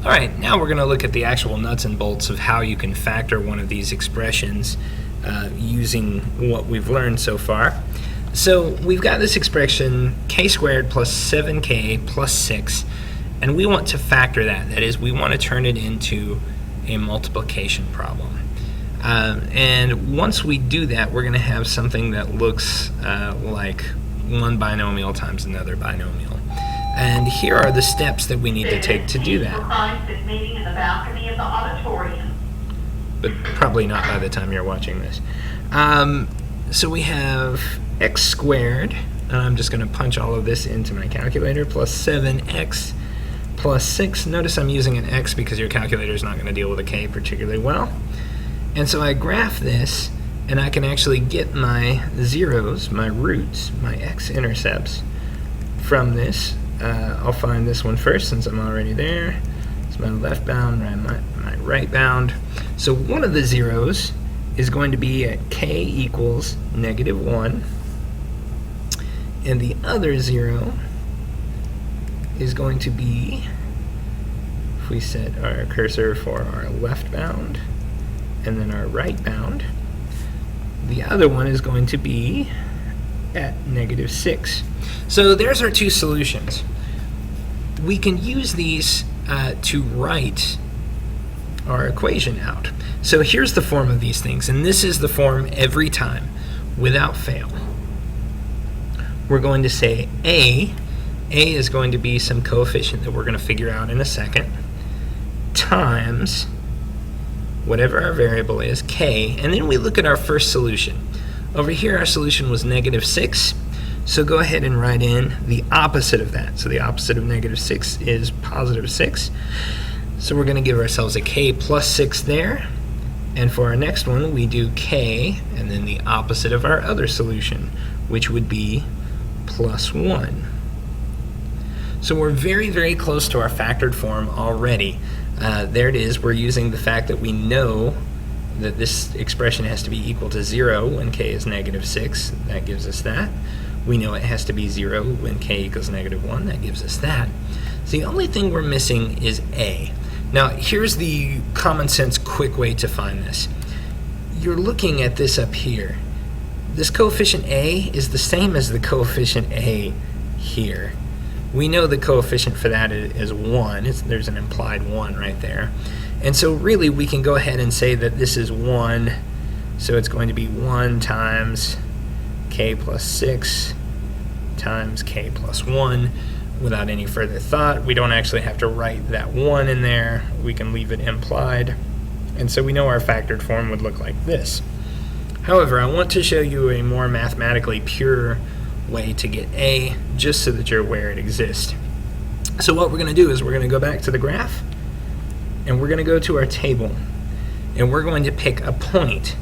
All right, now we're going to look at the actual nuts and bolts of how you can factor one of these expressions using what we've learned so far. So we've got this expression k squared plus 7k plus 6, and we want to factor that. That is, we want to turn it into a multiplication problem. And once we do that, we're going to have something that looks like one binomial times another binomial. And here are the steps that we need to take to do that. Meeting in the balcony of the auditorium. But probably not by the time you're watching this. So we have x squared, and I'm just going to punch all of this into my calculator, plus 7x plus 6. Notice I'm using an x because your calculator is not going to deal with a k particularly well. And so I graph this, and I can actually get my zeros, my roots, my x-intercepts from this. I'll find this one first since I'm already there. It's my left bound, my right bound. So one of the zeros is going to be at k equals -1, and the other zero is going to be, if we set our cursor for our left bound and then our right bound, the other one is going to be at -6. So there's our two solutions. We can use these to write our equation out. So here's the form of these things, and this is the form every time, without fail. We're going to say A is going to be some coefficient that we're going to figure out in a second, times whatever our variable is, k, and then we look at our first solution. Over here our solution was -6, so go ahead and write in the opposite of that. So the opposite of -6 is +6. So we're going to give ourselves a k plus 6 there, and for our next one we do k and then the opposite of our other solution, which would be +1. So we're very, very close to our factored form already. There it is. We're using the fact that we know that this expression has to be equal to 0 when k is -6. That gives us that. We know it has to be 0 when k equals -1. That gives us that. So the only thing we're missing is a. Now here's the common sense quick way to find this. You're looking at this up here. This coefficient a is the same as the coefficient a here. We know the coefficient for that is 1. There's an implied 1 right there. And so really we can go ahead and say that this is 1. So it's going to be 1 times k plus 6 times k plus 1 without any further thought. We don't actually have to write that 1 in there. We can leave it implied. And so we know our factored form would look like this. However, I want to show you a more mathematically pure way to get a, just so that you're aware it exists. So what we're going to do is we're going to go back to the graph, and we're going to go to our table, and we're going to pick a point,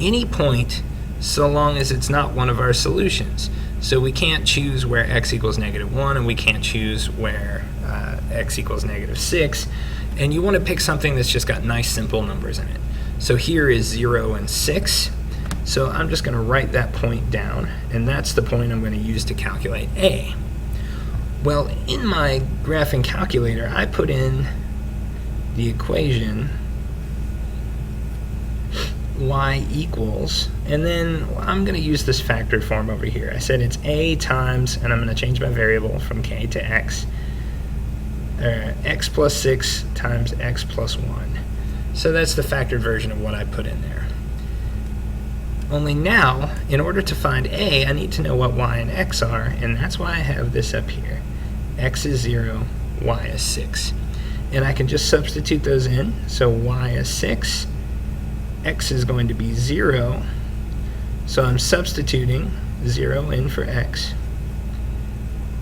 any point, so long as it's not one of our solutions. So we can't choose where x equals -1, and we can't choose where x equals -6, and you want to pick something that's just got nice simple numbers in it. So here is 0 and 6. So I'm just going to write that point down, and that's the point I'm going to use to calculate a. Well, in my graphing calculator, I put in the equation y equals, and then I'm going to use this factored form over here. I said it's a times, and I'm going to change my variable from k to x, x plus 6 times x plus 1. So that's the factored version of what I put in there. Only now, in order to find a, I need to know what y and x are, and that's why I have this up here. X is 0, y is 6. And I can just substitute those in. So y is 6, x is going to be 0, so I'm substituting 0 in for x.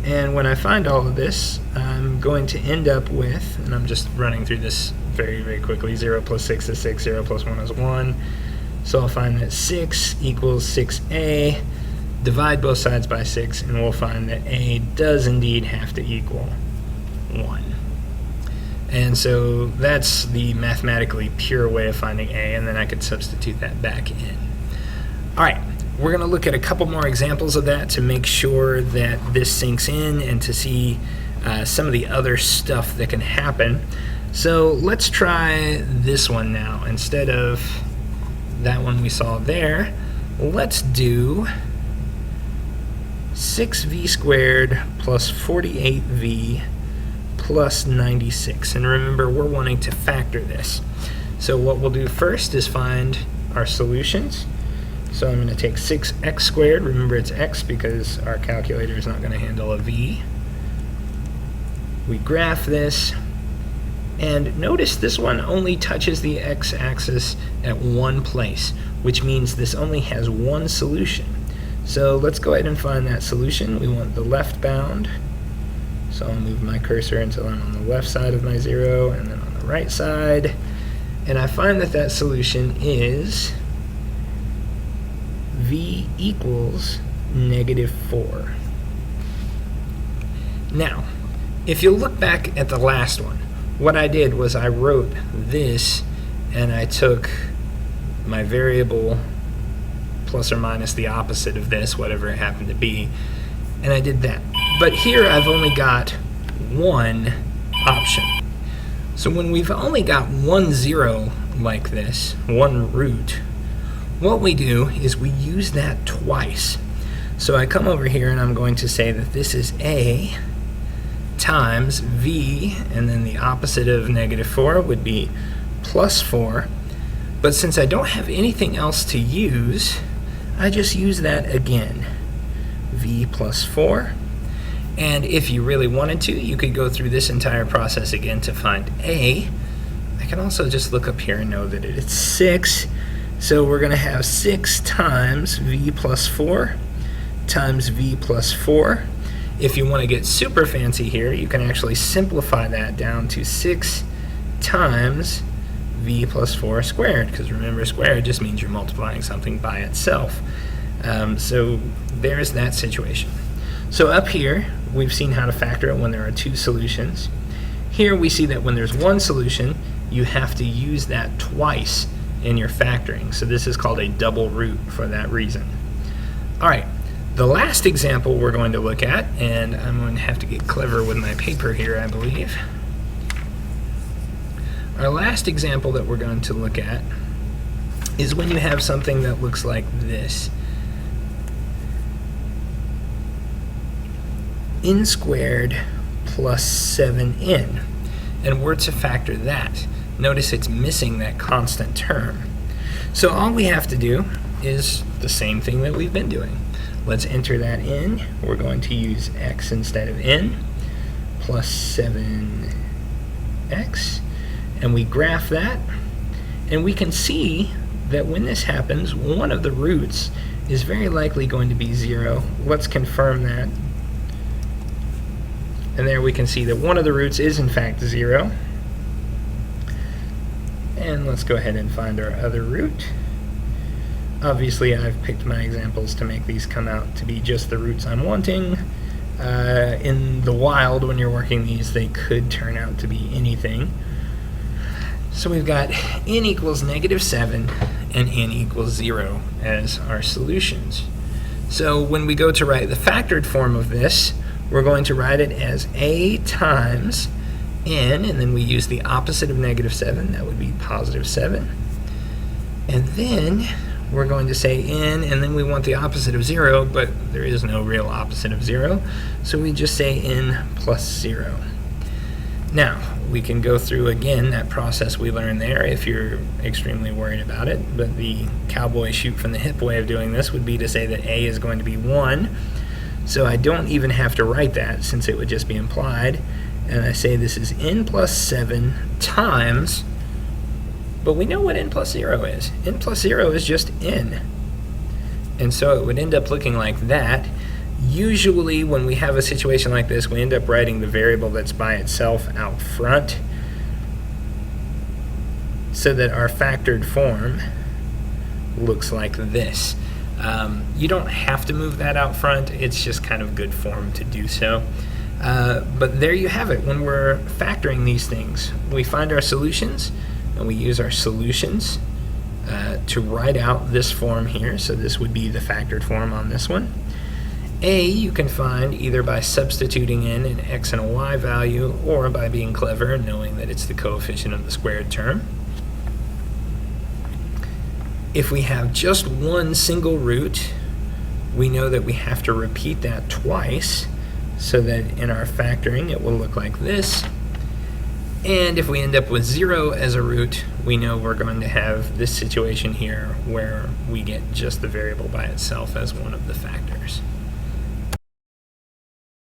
And when I find all of this, I'm going to end up with, and I'm just running through this very, very quickly, 0 plus 6 is 6, 0 plus 1 is 1. So I'll find that 6 equals 6a, divide both sides by 6, and we'll find that a does indeed have to equal 1. And so that's the mathematically pure way of finding a, and then I could substitute that back in. All right, we're going to look at a couple more examples of that to make sure that this sinks in and to see some of the other stuff that can happen. So let's try this one now. Instead of that one we saw there, let's do 6v squared plus 48v plus 96. And remember, we're wanting to factor this. So what we'll do first is find our solutions. So I'm going to take 6x squared. Remember, it's x because our calculator is not going to handle a v. We graph this. And notice this one only touches the x-axis at one place, which means this only has one solution. So let's go ahead and find that solution. We want the left bound. So I'll move my cursor until I'm on the left side of my 0 and then on the right side. And I find that that solution is v equals -4. Now, if you look back at the last one, what I did was I wrote this and I took my variable plus or minus the opposite of this, whatever it happened to be, and I did that. But here I've only got one option. So when we've only got one 0 like this, one root, what we do is we use that twice. So I come over here and I'm going to say that this is a times v, and then the opposite of -4 would be +4. But since I don't have anything else to use, I just use that again, v plus 4. And if you really wanted to, you could go through this entire process again to find a. I can also just look up here and know that it's 6. So we're going to have 6 times v plus 4 times v plus 4. If you want to get super fancy here, you can actually simplify that down to 6 times v plus 4 squared, because remember, squared just means you're multiplying something by itself. So there's that situation. So up here, we've seen how to factor it when there are two solutions. Here we see that when there's one solution, you have to use that twice in your factoring. So this is called a double root for that reason. All right. The last example we're going to look at, and I'm going to have to get clever with my paper here, I believe. Our last example that we're going to look at is when you have something that looks like this. N squared plus 7n. And we're to factor that. Notice it's missing that constant term. So all we have to do is the same thing that we've been doing. Let's enter that in. We're going to use x instead of n, plus 7x, and we graph that, and we can see that when this happens, one of the roots is very likely going to be 0. Let's confirm that. And there we can see that one of the roots is in fact 0. And let's go ahead and find our other root. Obviously, I've picked my examples to make these come out to be just the roots I'm wanting. In the wild, when you're working these, they could turn out to be anything. So we've got n equals -7 and n equals 0 as our solutions. So when we go to write the factored form of this, we're going to write it as a times n, and then we use the opposite of -7, that would be +7. And then we're going to say n, and then we want the opposite of 0, but there is no real opposite of 0, so we just say n plus 0. Now, we can go through again that process we learned there if you're extremely worried about it, but the cowboy shoot from the hip way of doing this would be to say that a is going to be 1, so I don't even have to write that since it would just be implied, and I say this is n plus 7 times, but we know what n plus 0 is. N plus 0 is just n. And so it would end up looking like that. Usually when we have a situation like this, we end up writing the variable that's by itself out front so that our factored form looks like this. You don't have to move that out front. It's just kind of good form to do so. But there you have it. When we're factoring these things, we find our solutions, and we use our solutions to write out this form here. So this would be the factored form on this one. A you can find either by substituting in an x and a y value or by being clever and knowing that it's the coefficient of the squared term. If we have just one single root, we know that we have to repeat that twice so that in our factoring it will look like this. And if we end up with 0 as a root, we know we're going to have this situation here where we get just the variable by itself as one of the factors.